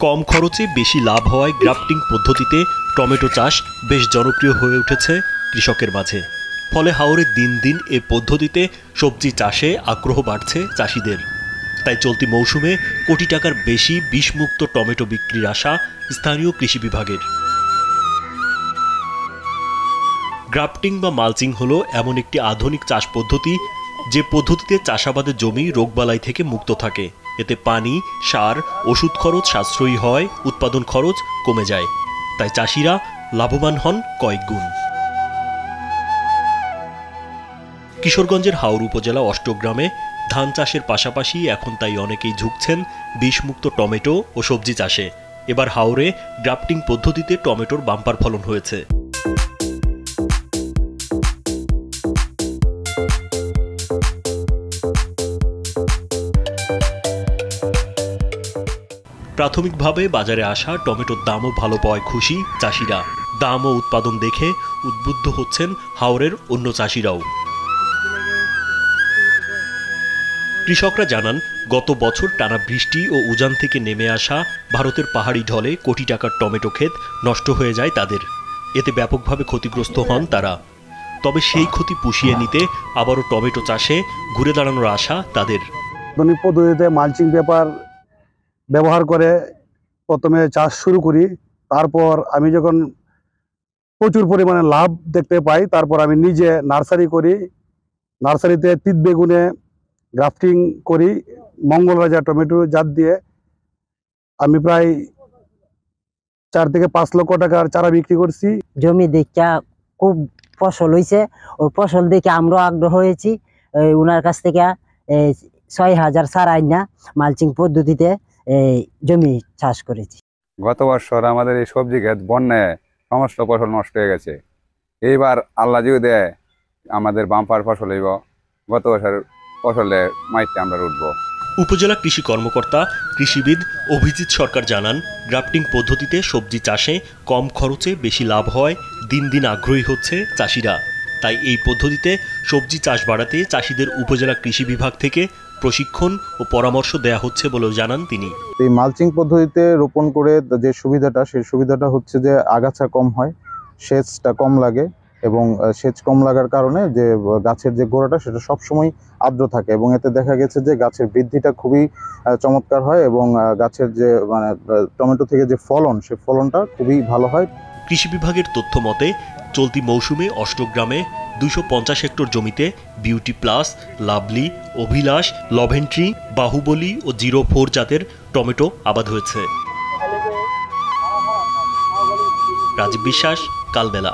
কম খরচে বেশি লাভ হওয়ায় গ্রাফটিং পদ্ধতিতে টমেটো চাষ বেশ জনপ্রিয় হয়ে উঠেছে কৃষকের মাঝে। ফলে হাওরে দিন দিন এ পদ্ধতিতে সবজি চাষে আগ্রহ বাড়ছে চাষিদের। তাই চলতি মৌসুমে কোটি টাকার বেশি বিষমুক্ত টমেটো বিক্রির আশা স্থানীয় কৃষি বিভাগের। গ্রাফটিং বা মালচিং হলো এমন একটি আধুনিক চাষ পদ্ধতি যে পদ্ধতিতে চাষাবাদের জমি রোগবালাই থেকে মুক্ত থাকে। এতে পানি, সার, ওষুধ খরচ সাশ্রয়ী হয়, উৎপাদন খরচ কমে যায়। তাই চাষিরা লাভবান হন কয়েক গুণ। কিশোরগঞ্জের হাওর উপজেলা অষ্টগ্রামে ধান চাষের পাশাপাশি এখন তাই অনেকেই ঝুঁকছেন বিষমুক্ত টমেটো ও সবজি চাষে। এবার হাওরে গ্রাফটিং পদ্ধতিতে টমেটোর বাম্পার ফলন হয়েছে। প্রাথমিকভাবে বাজারে আসা টমেটোর দামও ভালো পাওয়ায় খুশি চাষিরা। দাম ও উৎপাদন দেখে উদ্বুদ্ধ হচ্ছেন হাওরের অন্য চাষিরাও। কৃষকরা জানান, গত বছর টানা বৃষ্টি ও উজান থেকে নেমে আসা ভারতের পাহাড়ি ঢলে কোটি টাকার টমেটো ক্ষেত নষ্ট হয়ে যায় তাদের। এতে ব্যাপকভাবে ক্ষতিগ্রস্ত হন তারা। তবে সেই ক্ষতি পুষিয়ে নিতে আবারও টমেটো চাষে ঘুরে দাঁড়ানোর আশা তাদের। আধুনিক পদ্ধতিতে মালচিং পেপার ব্যবহার করে প্রথমে চাষ শুরু করি। তারপর আমি যখন প্রচুর পরিমাণে লাভ দেখতে পাই, তারপর আমি নিজে নার্সারি করি। নার্সারিতে তিত বেগুনে গ্রাফটিং করি মঙ্গলরাজা টমেটো জাত দিয়ে। আমি প্রায় 4 থেকে 5 লক্ষ টাকার চারা বিক্রি করছি। জমি দেখা খুব ফসল হয়েছে, ওই ফসল দেখে আমরা আগ্রহ হয়েছি। ওনার কাছ থেকে 6,000 চারা আইনা মালচিং পদ্ধতিতে জমি চাষ করেছি। গত বছর আমাদের এই সবজি ক্ষেত বন্যায় সমস্ত ফসল নষ্ট হয়ে গেছে। এইবার আল্লাহ যদি দেয় আমাদের বাম্পার ফসল হইব। গত বছর ফসলে মাইতে আমরা উঠব। উপজেলা কৃষি কর্মকর্তা কৃষিবিদ অভিজিৎ সরকার জানান, গ্রাফটিং পদ্ধতিতে সবজি চাষে কম খরচে বেশি লাভ হয়, দিন দিন আগ্রহী হচ্ছে চাষিরা। তাই এই পদ্ধতিতে সবজি চাষ বাড়াতে চাষিদের উপজেলা কৃষি বিভাগ থেকে প্রশিক্ষণ ও পরামর্শ দেয়া হচ্ছে বলেও জানান তিনি। এই মালচিং পদ্ধতিতে রোপণ করে যে সুবিধাটা, সেই সুবিধাটা হচ্ছে যে আগাছা কম হয়, সেচটা কম লাগে এবং সেচ কম লাগার কারণে যে গাছের যে গোড়াটা সেটা সবসময় আর্দ্র থাকে এবং এতে দেখা গেছে যে গাছের বৃদ্ধিটা খুবই চমৎকার হয় এবং গাছের যে টমেটো থেকে যে ফলন, সেই ফলনটা খুবই ভালো হয়। কৃষি বিভাগের তথ্য মতে চলতি মৌসুমে অষ্টগ্রামে 250 হেক্টর জমিতে বিউটি প্লাস, লাভলি, অভিলাষ, লভেন্ট্রি, বাহুবলী ও 04 জাতের টমেটো আবাদ হয়েছে। রাজীব বিশ্বাস, কালবেলা।